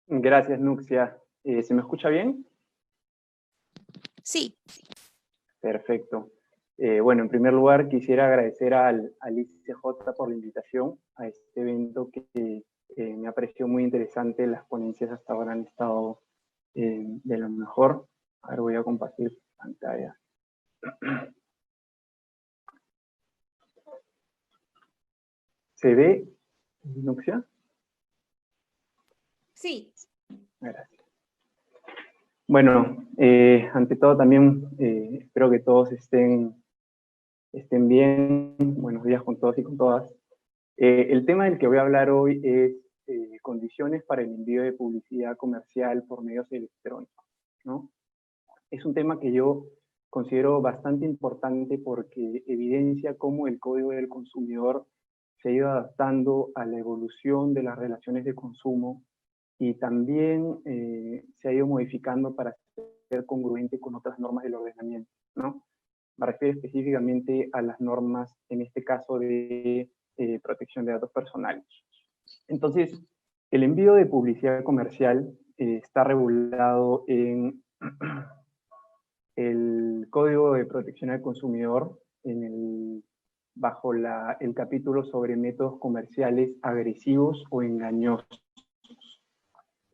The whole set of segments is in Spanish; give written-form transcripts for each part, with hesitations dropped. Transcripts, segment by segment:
Gracias, Nuxia. ¿Se me escucha bien? Sí. Perfecto. Bueno, en primer lugar quisiera agradecer al ICJ por la invitación a este evento que me ha parecido muy interesante. Las ponencias hasta ahora han estado de lo mejor. Ahora voy a compartir pantalla. ¿Se ve, Nuxia? Sí. Gracias. Bueno, ante todo también espero que todos estén bien. Buenos días con todos y con todas. El tema del que voy a hablar hoy es condiciones para el envío de publicidad comercial por medios electrónicos, ¿no? Es un tema que yo considero bastante importante porque evidencia cómo el Código del Consumidor se ha ido adaptando a la evolución de las relaciones de consumo y también se ha ido modificando para ser congruente con otras normas del ordenamiento, ¿no? Me refiero específicamente a las normas, en este caso, de protección de datos personales. Entonces, el envío de publicidad comercial está regulado en el Código de Protección al Consumidor, bajo el capítulo sobre métodos comerciales agresivos o engañosos.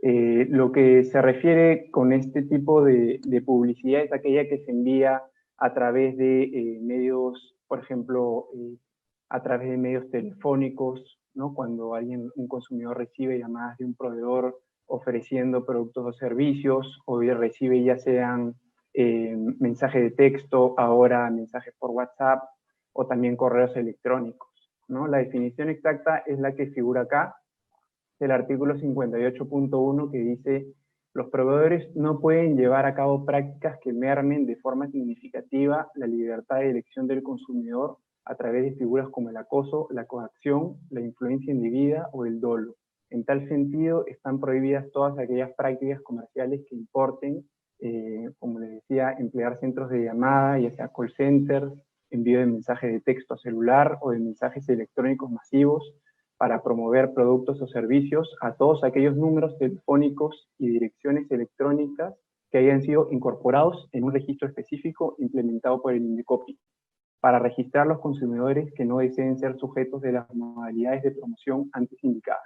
Lo que se refiere con este tipo de publicidad es aquella que se envía a través de medios, por ejemplo, a través de medios telefónicos, ¿no? Cuando un consumidor recibe llamadas de un proveedor ofreciendo productos o servicios, o recibe ya sean mensajes de texto, ahora mensajes por WhatsApp, o también correos electrónicos, ¿no? La definición exacta es la que figura acá, del artículo 58.1, que dice: los proveedores no pueden llevar a cabo prácticas que mermen de forma significativa la libertad de elección del consumidor a través de figuras como el acoso, la coacción, la influencia indebida o el dolo. En tal sentido, están prohibidas todas aquellas prácticas comerciales que importen, como les decía, emplear centros de llamada, ya sea call centers, envío de mensajes de texto a celular o de mensajes electrónicos masivos, para promover productos o servicios a todos aquellos números telefónicos y direcciones electrónicas que hayan sido incorporados en un registro específico implementado por el INDECOPI, para registrar los consumidores que no deseen ser sujetos de las modalidades de promoción antes indicadas.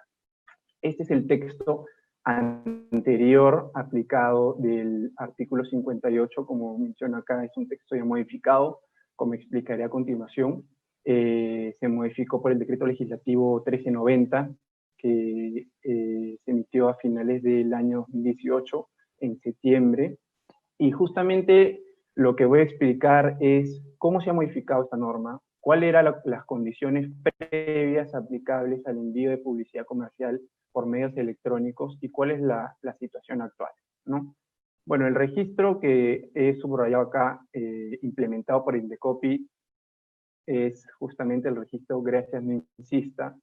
Este es el texto anterior aplicado del artículo 58, como menciono acá, es un texto ya modificado, como explicaré a continuación. Se modificó por el decreto legislativo 1390, que se emitió a finales del año 2018, en septiembre, y justamente lo que voy a explicar es cómo se ha modificado esta norma, cuáles eran las condiciones previas aplicables al envío de publicidad comercial por medios electrónicos y cuál es la situación actual, ¿no? Bueno, el registro que he subrayado acá, implementado por Indecopi, es justamente el registro Gracias No Insista.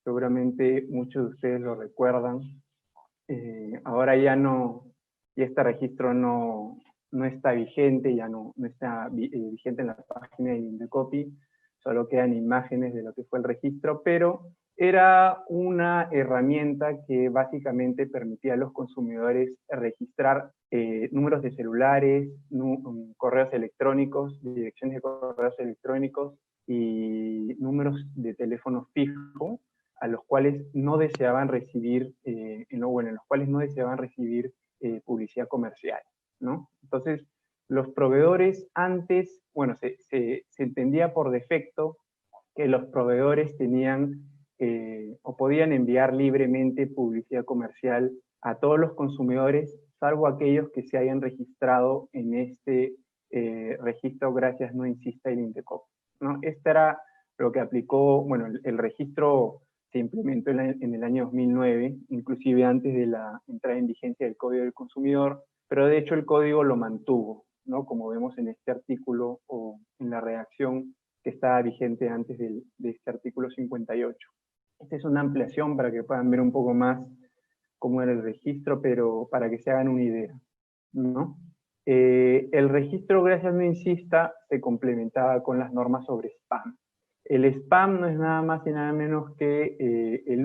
Seguramente muchos de ustedes lo recuerdan. Ahora ya este registro no está vigente, ya no está vigente en la página de Indecopi, solo quedan imágenes de lo que fue el registro, pero era una herramienta que básicamente permitía a los consumidores registrar números de celulares, correos electrónicos, direcciones de correos electrónicos y números de teléfono fijo, a los cuales no deseaban recibir, en los cuales no deseaban recibir publicidad comercial, ¿no? Entonces, los proveedores antes, bueno, se entendía por defecto que los proveedores tenían o podían enviar libremente publicidad comercial a todos los consumidores, salvo aquellos que se hayan registrado en este registro Gracias No Insista el Indecop, ¿no? Este era lo que aplicó, bueno, el registro se implementó en el año 2009, inclusive antes de la entrada en vigencia del Código del Consumidor, pero de hecho el código lo mantuvo, ¿no? Como vemos en este artículo o en la redacción que estaba vigente antes de este artículo 58. Esta es una ampliación para que puedan ver un poco más cómo era el registro, pero para que se hagan una idea, ¿no? El registro Gracias No Insista se complementaba con las normas sobre spam. El spam no es nada más y nada menos que el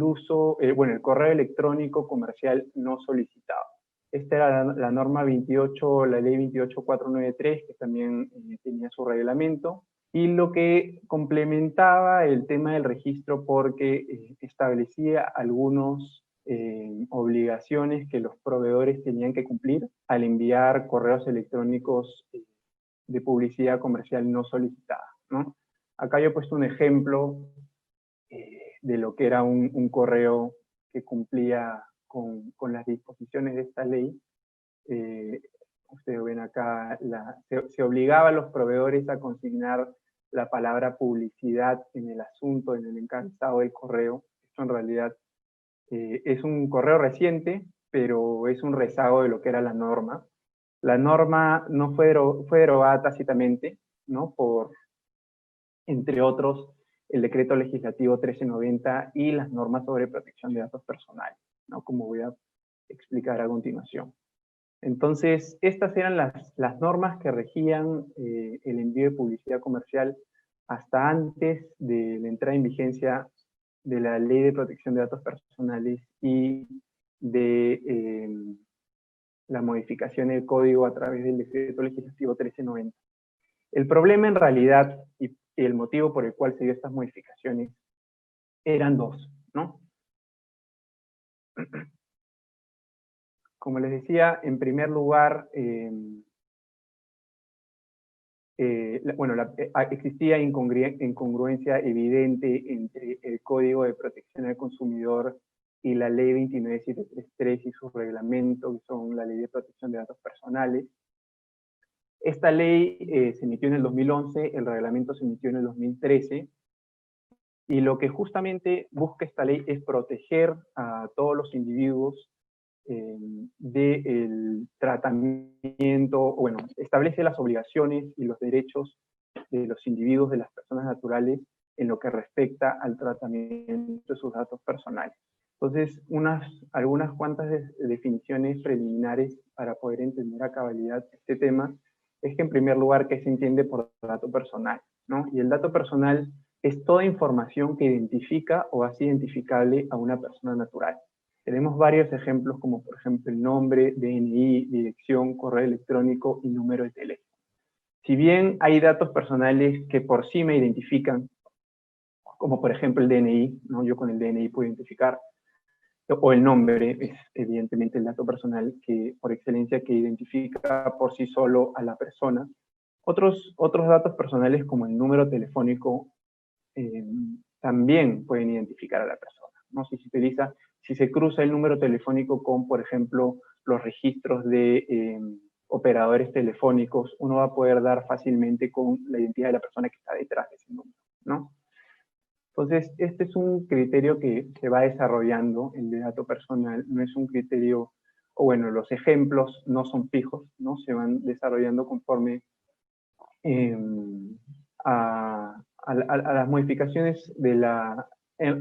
correo electrónico comercial no solicitado. Esta era la norma 28, la ley 28493, que también tenía su reglamento, y lo que complementaba el tema del registro porque establecía algunas obligaciones que los proveedores tenían que cumplir al enviar correos electrónicos de publicidad comercial no solicitada, ¿no? Acá yo he puesto un ejemplo de lo que era un correo que cumplía con las disposiciones de esta ley. Ustedes ven acá, se obligaba a los proveedores a consignar la palabra publicidad en el asunto, en el encabezado del correo. Esto en realidad es un correo reciente, pero es un rezago de lo que era la norma. La norma no fue derogada tácitamente, ¿no? Por, entre otros, el decreto legislativo 1390 y las normas sobre protección de datos personales, ¿no? Como voy a explicar a continuación. Entonces, estas eran las normas que regían el envío de publicidad comercial hasta antes de la entrada en vigencia de la Ley de Protección de Datos Personales y de la modificación del código a través del decreto legislativo 1390. El problema en realidad y el motivo por el cual se dio estas modificaciones eran dos, ¿no? Como les decía, en primer lugar, existía incongruencia evidente entre el Código de Protección al Consumidor y la Ley 29733 y su reglamento, que son la Ley de Protección de Datos Personales. Esta ley se emitió en el 2011, el reglamento se emitió en el 2013, y lo que justamente busca esta ley es proteger a todos los individuos del tratamiento, bueno, establece las obligaciones y los derechos de los individuos, de las personas naturales, en lo que respecta al tratamiento de sus datos personales. Entonces, algunas cuantas definiciones preliminares para poder entender a cabalidad este tema es que, en primer lugar, ¿qué se entiende por dato personal? ¿No? Y el dato personal es toda información que identifica o hace identificable a una persona natural. Tenemos varios ejemplos, como por ejemplo el nombre, DNI, dirección, correo electrónico y número de teléfono. Si bien hay datos personales que por sí me identifican, como por ejemplo el DNI, ¿no? Yo con el DNI puedo identificar, o el nombre es evidentemente el dato personal que por excelencia que identifica por sí solo a la persona. Otros datos personales como el número telefónico también pueden identificar a la persona, ¿no? Si se cruza el número telefónico con, por ejemplo, los registros de operadores telefónicos, uno va a poder dar fácilmente con la identidad de la persona que está detrás de ese número, ¿no? Entonces, este es un criterio que se va desarrollando, el de dato personal, no es un criterio, o bueno, los ejemplos no son fijos, ¿no? Se van desarrollando conforme a las modificaciones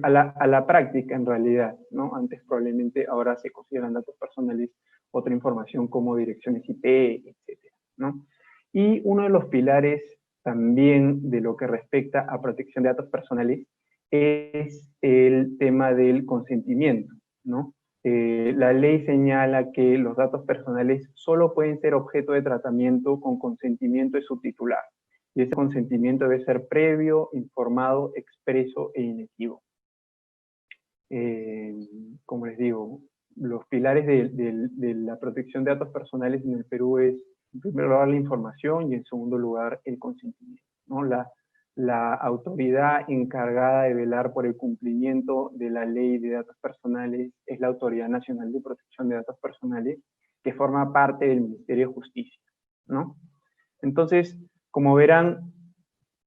a la práctica en realidad, ¿no? Antes probablemente ahora se consideran datos personales otra información como direcciones IP, etcétera, ¿no? Y uno de los pilares también de lo que respecta a protección de datos personales es el tema del consentimiento, ¿no? La ley señala que los datos personales solo pueden ser objeto de tratamiento con consentimiento de su titular. Y ese consentimiento debe ser previo, informado, expreso e inequívoco. Como les digo, los pilares de la protección de datos personales en el Perú es, en primer lugar, la información y en segundo lugar, el consentimiento, ¿no? La autoridad encargada de velar por el cumplimiento de la ley de datos personales es la Autoridad Nacional de Protección de Datos Personales, que forma parte del Ministerio de Justicia, ¿no? Entonces, como verán,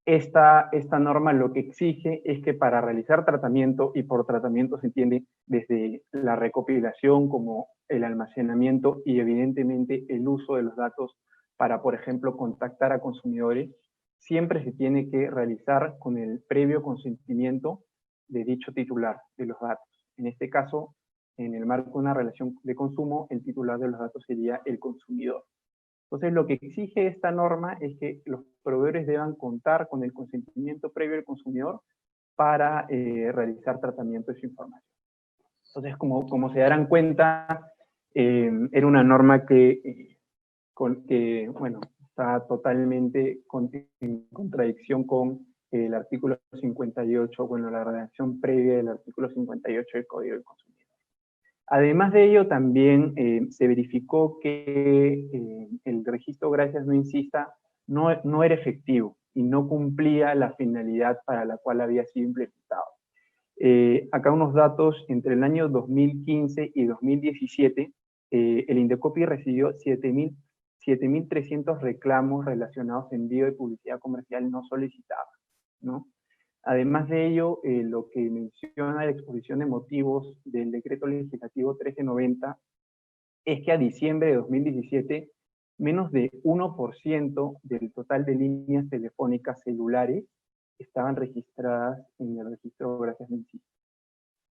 esta norma lo que exige es que para realizar tratamiento, y por tratamiento se entiende desde la recopilación como el almacenamiento y evidentemente el uso de los datos para, por ejemplo, contactar a consumidores, siempre se tiene que realizar con el previo consentimiento de dicho titular de los datos. En este caso, en el marco de una relación de consumo, el titular de los datos sería el consumidor. Entonces, lo que exige esta norma es que los proveedores deban contar con el consentimiento previo del consumidor para realizar tratamiento de su información. Entonces, como se darán cuenta, era una norma que bueno, está totalmente en contradicción con el artículo 58, bueno, la redacción previa del artículo 58 del Código del Consumidor. Además de ello, también se verificó que el registro Gracias No Insista no era efectivo y no cumplía la finalidad para la cual había sido implementado. Acá unos datos: entre el año 2015 y 2017, el Indecopi recibió 7.300 reclamos relacionados a envío de publicidad comercial no solicitada, ¿no? Además de ello, lo que menciona la exposición de motivos del decreto legislativo 1390 es que a diciembre de 2017, menos de 1% del total de líneas telefónicas celulares estaban registradas en el registro Gracias No Insista.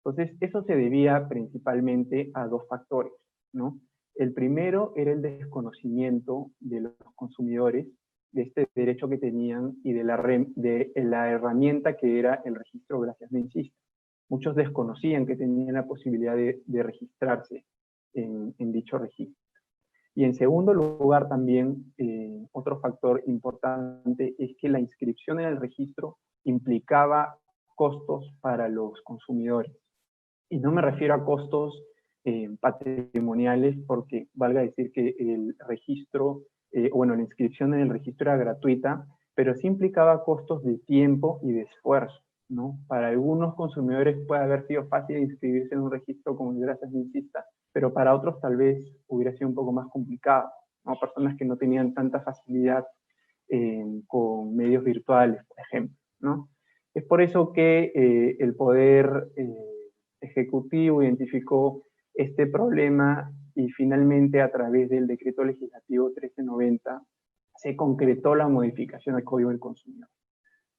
Entonces, eso se debía principalmente a dos factores, ¿no? El primero era el desconocimiento de los consumidores de este derecho que tenían y de la herramienta que era el registro Gracias No Insista. Muchos desconocían que tenían la posibilidad de registrarse en dicho registro. Y en segundo lugar también, otro factor importante es que la inscripción en el registro implicaba costos para los consumidores. Y no me refiero a costos patrimoniales, porque valga decir que el registro, bueno, la inscripción en el registro era gratuita, pero sí implicaba costos de tiempo y de esfuerzo, ¿no? Para algunos consumidores puede haber sido fácil inscribirse en un registro como el Gracias No Insista, pero para otros tal vez hubiera sido un poco más complicado, ¿no? Personas que no tenían tanta facilidad con medios virtuales, por ejemplo, ¿no? Es por eso que el Poder Ejecutivo identificó este problema y finalmente, a través del decreto legislativo 1390, se concretó la modificación al Código del Consumidor.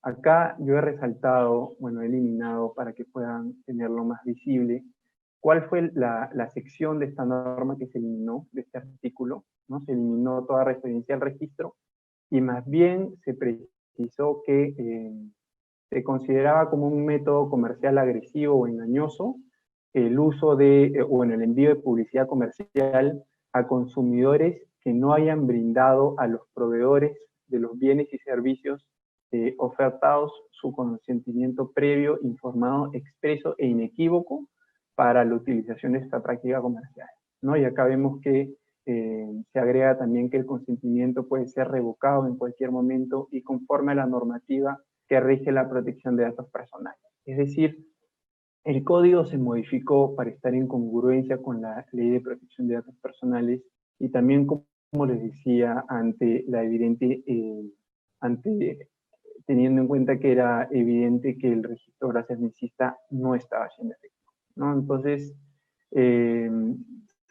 Acá yo he resaltado, bueno, he eliminado para que puedan tenerlo más visible, cuál fue la sección de esta norma que se eliminó, de este artículo, ¿no? Se eliminó toda referencia al registro y más bien se precisó que se consideraba como un método comercial agresivo o engañoso el uso o en el envío de publicidad comercial a consumidores que no hayan brindado a los proveedores de los bienes y servicios ofertados su consentimiento previo, informado, expreso e inequívoco para la utilización de esta práctica comercial, ¿no? Y acá vemos que se agrega también que el consentimiento puede ser revocado en cualquier momento y conforme a la normativa que rige la protección de datos personales. Es decir, el código se modificó para estar en congruencia con la Ley de Protección de Datos Personales y también, como les decía, ante la evidente, teniendo en cuenta que era evidente que el registro Gracias No Insista no estaba siendo efectivo, ¿no? Entonces,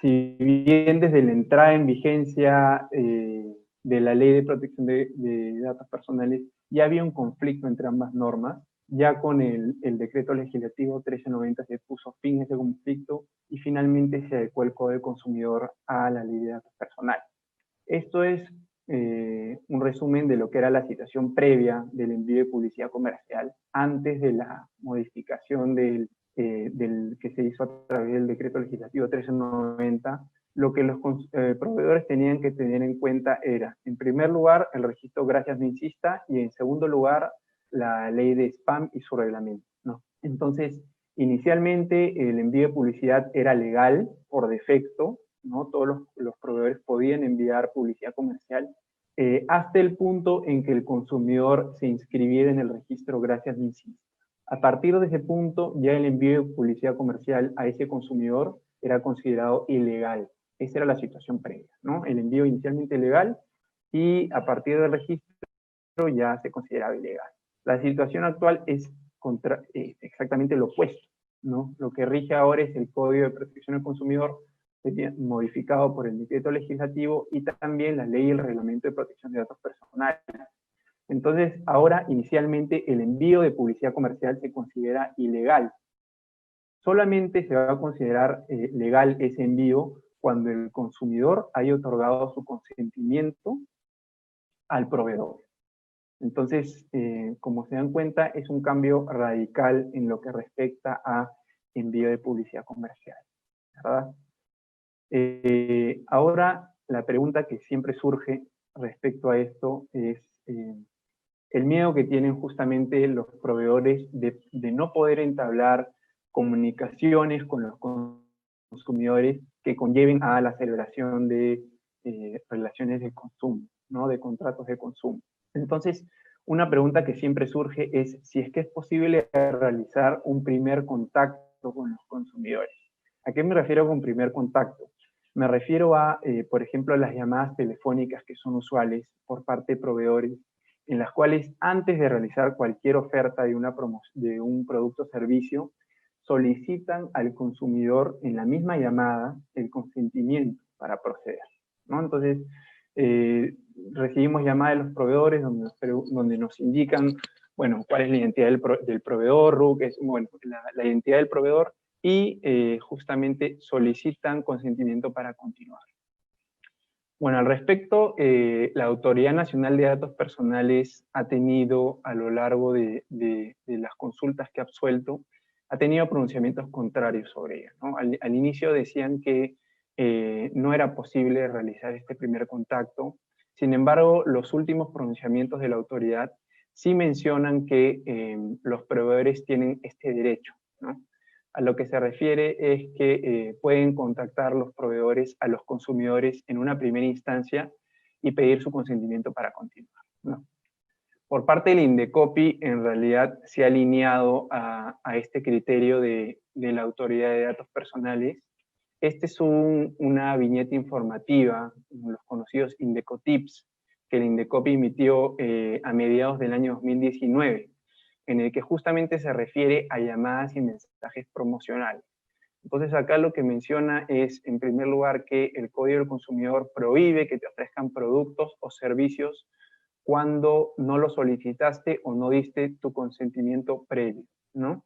si bien desde la entrada en vigencia de la Ley de Protección de Datos Personales ya había un conflicto entre ambas normas, ya con el decreto legislativo 1390 se puso fin a ese conflicto y finalmente se adecuó el Código del Consumidor a la Ley de Datos Personales. Esto es un resumen de lo que era la situación previa del envío de publicidad comercial antes de la modificación del que se hizo a través del decreto legislativo 1390. Lo que los proveedores tenían que tener en cuenta era, en primer lugar, el registro Gracias No Insista y en segundo lugar, la ley de spam y su reglamento, ¿no? Entonces, inicialmente el envío de publicidad era legal por defecto, ¿no? Todos los proveedores podían enviar publicidad comercial hasta el punto en que el consumidor se inscribiera en el registro Gracias No Insista. A partir de ese punto, ya el envío de publicidad comercial a ese consumidor era considerado ilegal. Esa era la situación previa, ¿no? El envío inicialmente legal y a partir del registro ya se consideraba ilegal. La situación actual es exactamente lo opuesto, ¿no? Lo que rige ahora es el Código de Protección del Consumidor, modificado por el decreto legislativo y también la ley y el reglamento de protección de datos personales. Entonces, ahora inicialmente el envío de publicidad comercial se considera ilegal. Solamente se va a considerar legal ese envío cuando el consumidor haya otorgado su consentimiento al proveedor. Entonces, como se dan cuenta, es un cambio radical en lo que respecta a envío de publicidad comercial, ¿verdad? Ahora, la pregunta que siempre surge respecto a esto es el miedo que tienen justamente los proveedores de no poder entablar comunicaciones con los consumidores que conlleven a la celebración de relaciones de consumo, ¿no? De contratos de consumo. Entonces, una pregunta que siempre surge es si es que es posible realizar un primer contacto con los consumidores. ¿A qué me refiero con primer contacto? Me refiero a, por ejemplo, las llamadas telefónicas que son usuales por parte de proveedores, en las cuales antes de realizar cualquier oferta de un producto o servicio, solicitan al consumidor en la misma llamada el consentimiento para proceder, ¿no? Entonces, recibimos llamadas de los proveedores donde nos indican, bueno, cuál es la identidad del proveedor, RUC, es, bueno, la identidad del proveedor, y justamente solicitan consentimiento para continuar. Bueno, al respecto, la Autoridad Nacional de Datos Personales ha tenido, a lo largo de las consultas que ha absuelto, ha tenido pronunciamientos contrarios sobre ella, ¿no? Al inicio decían que no era posible realizar este primer contacto. Sin embargo, los últimos pronunciamientos de la autoridad sí mencionan que los proveedores tienen este derecho, ¿no? A lo que se refiere es que pueden contactar los proveedores a los consumidores en una primera instancia y pedir su consentimiento para continuar, ¿no? Por parte del Indecopi, en realidad se ha alineado a este criterio de la Autoridad de Datos Personales. Este es una viñeta informativa, los conocidos Indecotips, que el Indecopi emitió a mediados del año 2019, en el que justamente se refiere a llamadas y mensajes promocionales. Entonces acá lo que menciona es, en primer lugar, que el Código del Consumidor prohíbe que te ofrezcan productos o servicios cuando no lo solicitaste o no diste tu consentimiento previo, ¿no?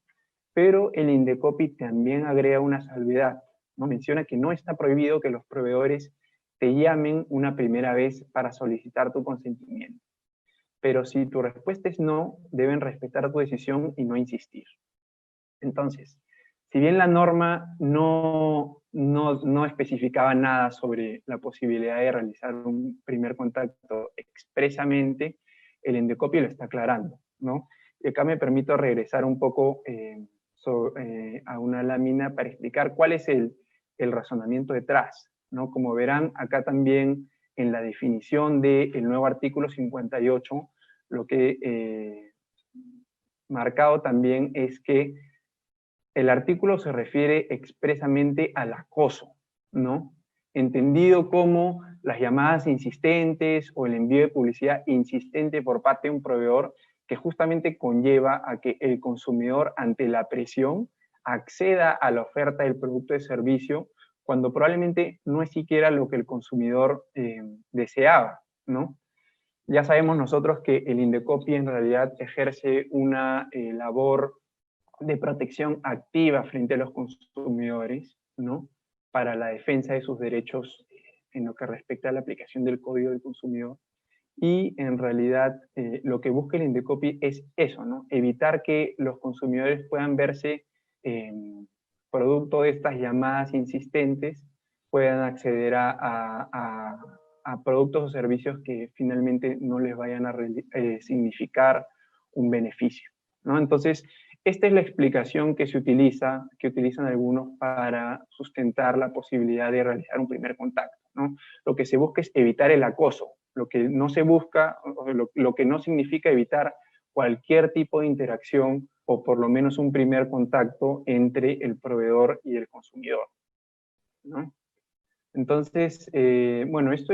Pero el Indecopi también agrega una salvedad, ¿no? Menciona que no está prohibido que los proveedores te llamen una primera vez para solicitar tu consentimiento. Pero si tu respuesta es no, deben respetar tu decisión y no insistir. Entonces, si bien la norma no especificaba nada sobre la posibilidad de realizar un primer contacto expresamente, el Indecopi lo está aclarando, ¿no? Y acá me permito regresar un poco a una lámina para explicar cuál es el razonamiento detrás, ¿no? Como verán, acá también en la definición del nuevo artículo 58, lo que marcado también es que el artículo se refiere expresamente al acoso, ¿no? Entendido como las llamadas insistentes o el envío de publicidad insistente por parte de un proveedor que justamente conlleva a que el consumidor, ante la presión, acceda a la oferta del producto o servicio cuando probablemente no es siquiera lo que el consumidor deseaba, ¿no? Ya sabemos nosotros que el Indecopi en realidad ejerce una labor de protección activa frente a los consumidores, ¿no? Para la defensa de sus derechos en lo que respecta a la aplicación del Código del Consumidor. Y en realidad lo que busca el Indecopi es eso, ¿no? Evitar que los consumidores puedan verse producto de estas llamadas insistentes, puedan acceder a productos o servicios que finalmente no les vayan a significar un beneficio, ¿no? Entonces, esta es la explicación que utilizan algunos para sustentar la posibilidad de realizar un primer contacto, ¿no? Lo que se busca es evitar el acoso. Lo que no se busca, lo que no significa evitar cualquier tipo de interacción o por lo menos un primer contacto entre el proveedor y el consumidor, ¿no? Entonces, bueno, esto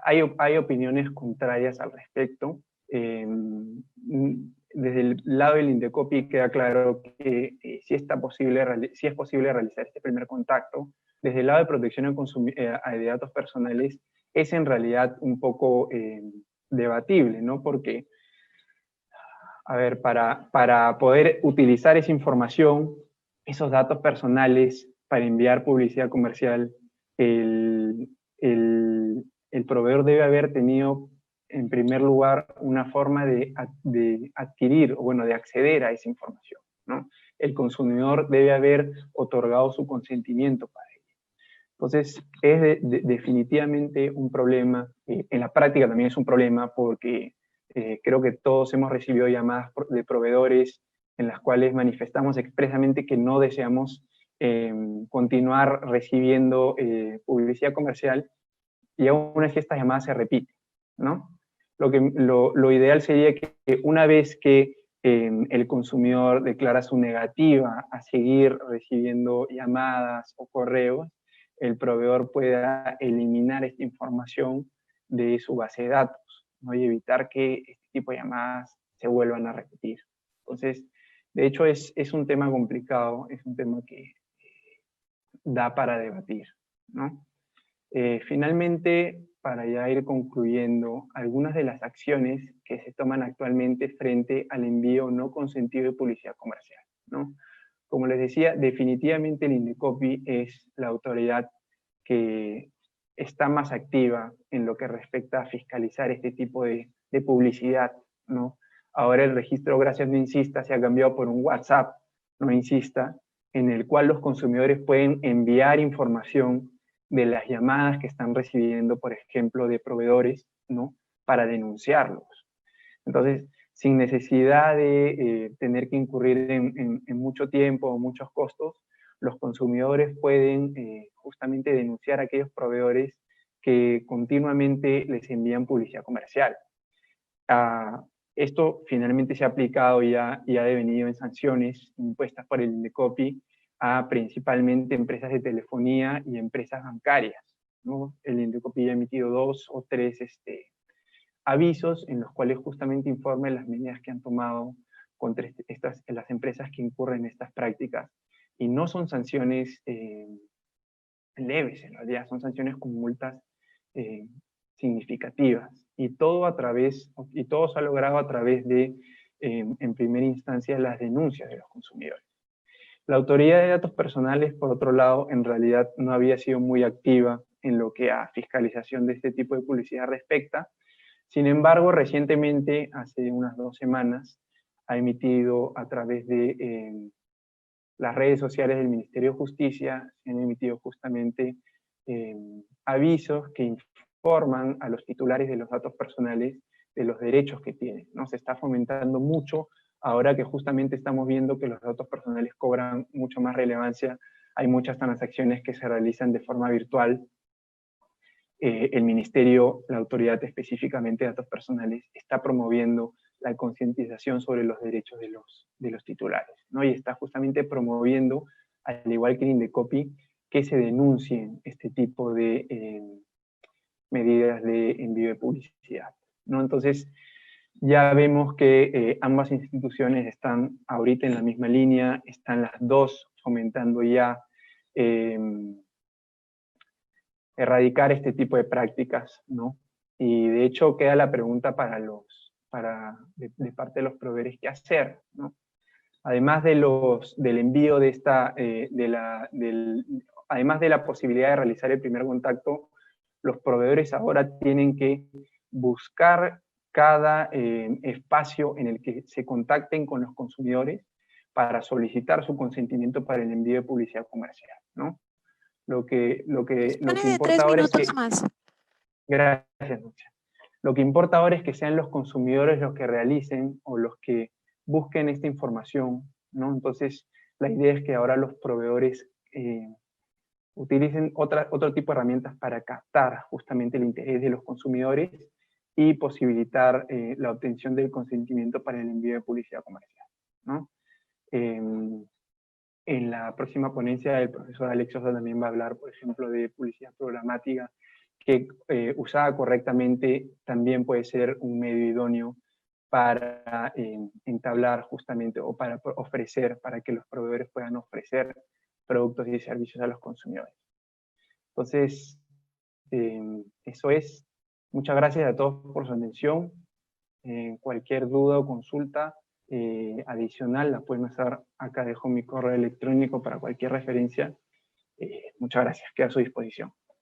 hay opiniones contrarias al respecto. Desde el lado del Indecopi queda claro que si es posible realizar este primer contacto. Desde el lado de protección de datos personales es en realidad un poco debatible, ¿no? Porque, a ver, para poder utilizar esa información, esos datos personales, para enviar publicidad comercial, el, el proveedor debe haber tenido, en primer lugar, una forma de adquirir, o bueno, de acceder a esa información, ¿no? El consumidor debe haber otorgado su consentimiento para ello. Entonces, es definitivamente un problema, en la práctica también es un problema, porque creo que todos hemos recibido llamadas de proveedores en las cuales manifestamos expresamente que no deseamos continuar recibiendo publicidad comercial, y aún así estas llamadas se repiten, ¿no? Lo ideal sería que una vez que el consumidor declara su negativa a seguir recibiendo llamadas o correos, el proveedor pueda eliminar esta información de su base de datos, ¿no? Y evitar que este tipo de llamadas se vuelvan a repetir. Entonces, de hecho, es un tema complicado, es un tema que da para debatir, ¿no? Finalmente, para ya ir concluyendo, algunas de las acciones que se toman actualmente frente al envío no consentido de publicidad comercial, ¿no? Como les decía, definitivamente el INDECOPI es la autoridad que está más activa en lo que respecta a fiscalizar este tipo de publicidad, ¿no? Ahora el registro Gracias No Insista se ha cambiado por un WhatsApp No Insista, en el cual los consumidores pueden enviar información de las llamadas que están recibiendo, por ejemplo, de proveedores, ¿no? Para denunciarlos. Entonces, sin necesidad de tener que incurrir en mucho tiempo o muchos costos, los consumidores pueden justamente denunciar a aquellos proveedores que continuamente les envían publicidad comercial. Esto finalmente se ha aplicado y ha devenido en sanciones impuestas por el INDECOPI a principalmente empresas de telefonía y empresas bancarias, ¿no? El INDECOPI ha emitido 2 o 3 avisos en los cuales justamente informe las medidas que han tomado contra las empresas que incurren en estas prácticas. Y no son sanciones leves, en realidad son sanciones con multas significativas. Y todo se ha logrado a través de, en primera instancia, las denuncias de los consumidores. La Autoridad de Datos Personales, por otro lado, en realidad no había sido muy activa en lo que a fiscalización de este tipo de publicidad respecta. Sin embargo, recientemente, hace unas 2 semanas, ha emitido a través de las redes sociales del Ministerio de Justicia, se han emitido justamente avisos que informan a los titulares de los datos personales de los derechos que tienen, ¿no? Se está fomentando mucho ahora que justamente estamos viendo que los datos personales cobran mucho más relevancia. Hay muchas transacciones que se realizan de forma virtual. El Ministerio, la autoridad específicamente de datos personales, está promoviendo la concientización sobre los derechos de los titulares, ¿no? Y está justamente promoviendo, al igual que el INDECOPI, que se denuncien este tipo de medidas de envío de publicidad, ¿no? Entonces, ya vemos que ambas instituciones están ahorita en la misma línea, están las dos fomentando ya erradicar este tipo de prácticas, ¿no? Y de hecho queda la pregunta de parte de los proveedores, ¿qué hacer, ¿no? Además del envío de además de la posibilidad de realizar el primer contacto, los proveedores ahora tienen que buscar cada espacio en el que se contacten con los consumidores para solicitar su consentimiento para el envío de publicidad comercial, ¿no? Lo que De 3 importa ahora es minutos que... más. Gracias, Lucia. Lo que importa ahora es que sean los consumidores los que realicen o los que busquen esta información, ¿no? Entonces, la idea es que ahora los proveedores utilicen otro tipo de herramientas para captar justamente el interés de los consumidores y posibilitar la obtención del consentimiento para el envío de publicidad comercial, ¿no? En la próxima ponencia, el profesor Alex Sosa también va a hablar, por ejemplo, de publicidad programática, que usada correctamente también puede ser un medio idóneo para entablar justamente o para ofrecer, para que los proveedores puedan ofrecer productos y servicios a los consumidores. Entonces, eso es. Muchas gracias a todos por su atención. Cualquier duda o consulta adicional la pueden hacer. Acá dejo mi correo electrónico para cualquier referencia Muchas gracias, queda a su disposición.